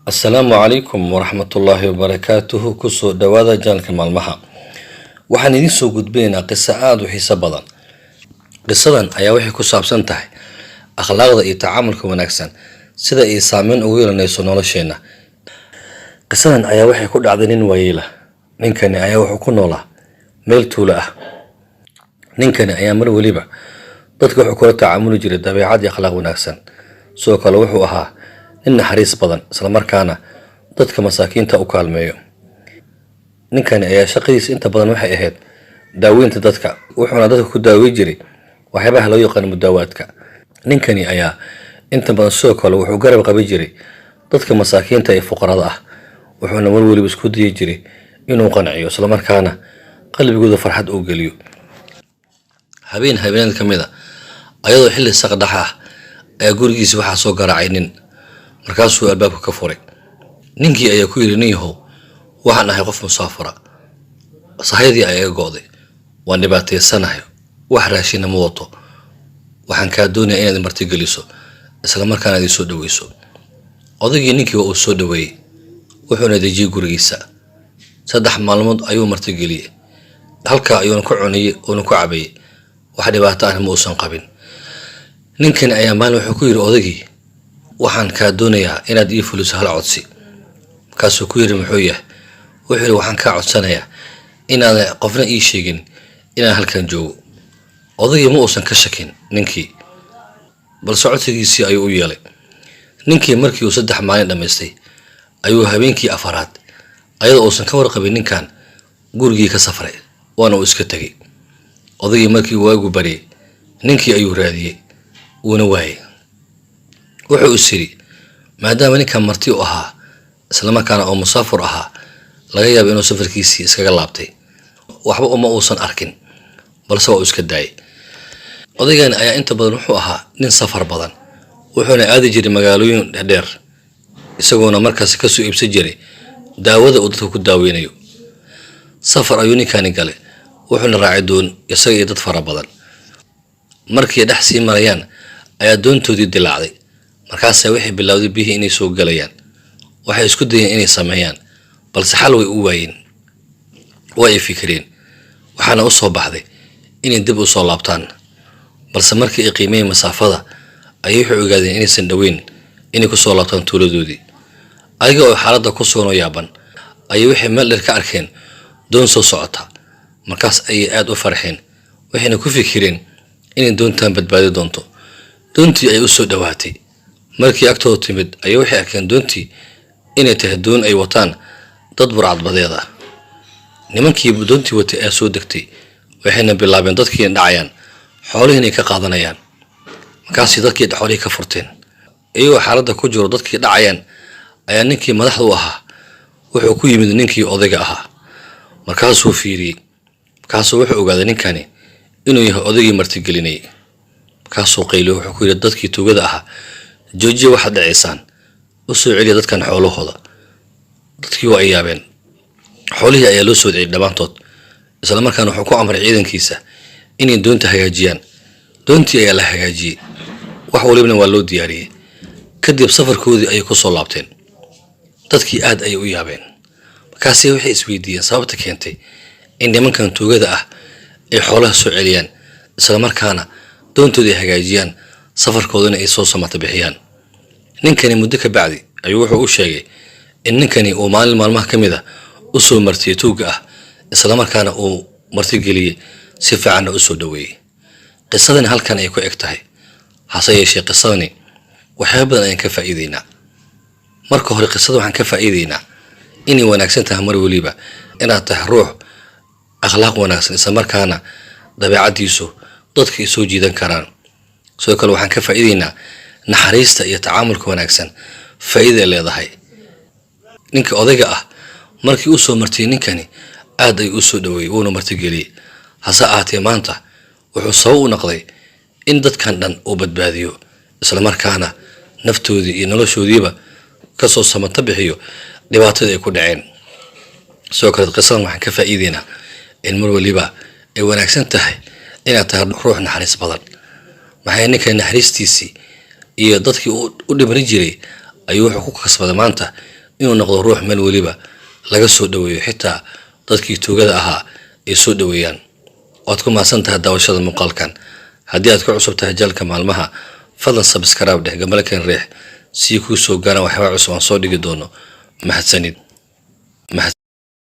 السلام عليكم ورحمة الله وبركاته كسو دوادا جانك مالمها waxaan idin soo gudbinaynaa qiso aad u xiiso badan. Qisadan ayaa waxay ku saabsan tahay akhlaaqda iyo tacaamulka wanaagsan sida ay saameyn ugu yeelanayso nolosheena. Qisadan ayaa waxay ku dhacday nin waayeel ah. Ninkani ayaa wuxuu ku noolaa meel tuulo ah. Ninkani ayaa mar waliba dadka wuxuu kula tacaamuli jiray dabeecad iyo akhlaaq wanaagsan. Sidoo kale wuxuu ahaa nin naxariis badan isla markaana dadka masaakiinta u kaalmeeyo. ninkani ayaa shaqadiisa inta badan waxay ahayd daaweynta dadka, wuxuuna dadka ku daaweyn jiray waxyaabaha loo yaqaan mudaawaadka. ninkani ayaa inta badan sidoo kale wuxuu garab qaban jiray dadka masaakiinta ee fuqarada ah, wuxuuna mar waliba isku dayi jiray inuu qanciyo isla markaana qalbigooda farxad u geliyo. habeenada ka mid ah ayadoo xilli saqdhax ah ayaa gurigiisa waxaa soo garaacay nin. markaasuu albaabka ka furay. ninkii ayaa ku yiri, nin yahow, waxaan ahay qof musaafira, sahayadii ayaa go'day, waan dhibaataysanahay, wax raashina ma wato, waxaan kaa doonayaa inaad martigeliso isla markaana aad soo dhaweyso. odaygii ninkii waa uu soo dhaweeyey, wuxuuna dejiyey gurigiisa. 3 maalmood ayuu martigeliyey, halkaa ayuuna ku cunayey uuna ku cabayey, wax dhibaato ah ma uusan qabin. ninkani ayaa maalin wuxuu ku yiri odaygii, waxaan kaa doonayaa inaad ii fuliso hal codsi. markaasuu ku yiri, muxuu yahay? wuxuu yiri, waxaan kaa codsanayaa inaan qofna ii sheegin inaan halkan joogo. odaygii ma uusan ka shakin ninkii, balse codsigiisii ayuu u yeelay. ninkii markii uu 3 maalin dhamaystay ayuu habeenkii afaraad ayadoo uusan ka warqabin ninkan gurigii ka safray, waana uu iska tagay. odaygii markii waagu baryay ninkii ayuu raadiyey, wuuna waayay. wuxuu is yiri, maadaama ninkan marti u ahaa isla markaana oo musaafir ahaa, laga yaabo inuu safarkiisii iskaga laabtay, waxba uma uusan arkin, balse waa uu iska daayay. odaygan ayaa inta badan wuxuu ahaa nin safar badan, wuxuuna aadi jiray magaalooyin dheer, isagoona markaas ka soo iibsan jiray daawada uu dadka ku daaweynayo. safar ayuu ninkani galay, wuxuuna raacay doon isaga iyo dad fara badan. markii dhex sii marayaan ayaa doontoodii dilaacday. markaasay waxay bilowday biyihii inay soo galayaan. waxay isku dayeen inay sameeyaan, balse xal way u waayeen. way ay fikireen, waxaana u soo baxday inay dib u soo laabtaan. balse markii ay qiimeeyeen masaafada ayay waxay ogaadeen inaysan dhaweyn inay ku soo laabtaan tuuladoodii. ayaga oo xaaladda ku sugan oo yaaban ayay waxay meel dheer ka arkeen doon soo socota. markaas ayay aad u farxeen, waxayna ku fikireen inay doontaan badbaadi doonto. doontii ayay u soo dhawaatay. markii agtooda timid ayay waxay arkeen doontii inay tahay doon ay wataan dad burcadbadeed ah. nimankii doontii watay ayaa soo degtay, waxayna bilaabeen dadkii dhacayaan, xoolihii inay ka qaadanayaan. markaasay dadkii xoolihii ka furteen. iyagoo xaaladda ku jiro dadkii dhacayaan ayaa ninkii madaxda u ahaa wuxuu ku yimid ninkii odayga ahaa. markaasuu fiiriyey, markaasuu wuxuu ogaaday ninkani inuu yahay odaygii martigelinayay. markaasuu qayliyo, wuxuu ku yiri dadkii tuugada ahaa, joojiya waxaad dhacaysaan, u soo celiya dadkan xoolahooda. dadkii waa ay yaabeen. xoolihii ayaa loo soo celiyay dhammaantood, isla markaana wuxuu ku amray ciidankiisa inay doonta hagaajiyaan. doontii ayaa la hagaajiyey, wax walibana waa loo diyaariyey. kadib safarkoodii ayay ku soo laabteen. dadkii aad ayay u yaabeen. markaasay waxay isweydiiyeen sababta keentay in nimankan tuugada ah ay xoolaha soo celiyaan, isla markaana doontoodii ay hagaajiyaan, safarkoodana ay soo samata bixiyaan. ninkani muddo ka bacdi ayuu wuxuu u sheegay in ninkani uu maalin maalmaha ka mid ah u soo martiyey tuuga ah, isla markaana uu martigeliyey, si fiicanna u soo dhaweeyey. qisadani halkan ay ku eg tahay, hase yeeshee qisadani waxyaabo badan ayaan ka faa'iideynaa. marka hore qisada waxaan ka faa'iideynaa inay wanaagsan tahay mar waliba inaad tahay ruux akhlaaq wanaagsan, isla markaana dabeecadiisu dadka ay soo jiidan karaan. sidoo kale waxaan ka faa'iideynaa naxariista iyo tacaamulka wanaagsan faa'iido ay leedahay. ninka odayga ah markii uu soo martiyey ninkani aad ay u soo dhaweeyey, wuuna martigeliyey. hase ahaatee maanta wuxuu sabab u noqday in dadkan dhan uu badbaadiyo, isla markaana naftoodii iyo noloshoodiiba ka soo samata bixiyo dhibaatada ay ku dhaceen. sidoo kale qisadan waxaan ka faa'iideynaa in mar waliba ay wanaagsan tahay inaad tahay ruux naxariis badan. maxay ninkan naxariistiisii iyo dadkii u dhimri jiray ayuu wuxuu ku kasbaday maanta inuu noqdo ruux meel weliba laga soo dhaweeyo, xitaa dadkii tuugada ahaa ay soo dhaweeyaan. waad ku mahadsan tahay daawashada muuqaalkan. haddii aad ku cusub tahay jalka maalmaha, fadlan subscribe dheh, gamalkan riix si kuu soo gaaraan waxyaabo cusub aan soo dhigi doono. mahadsanid.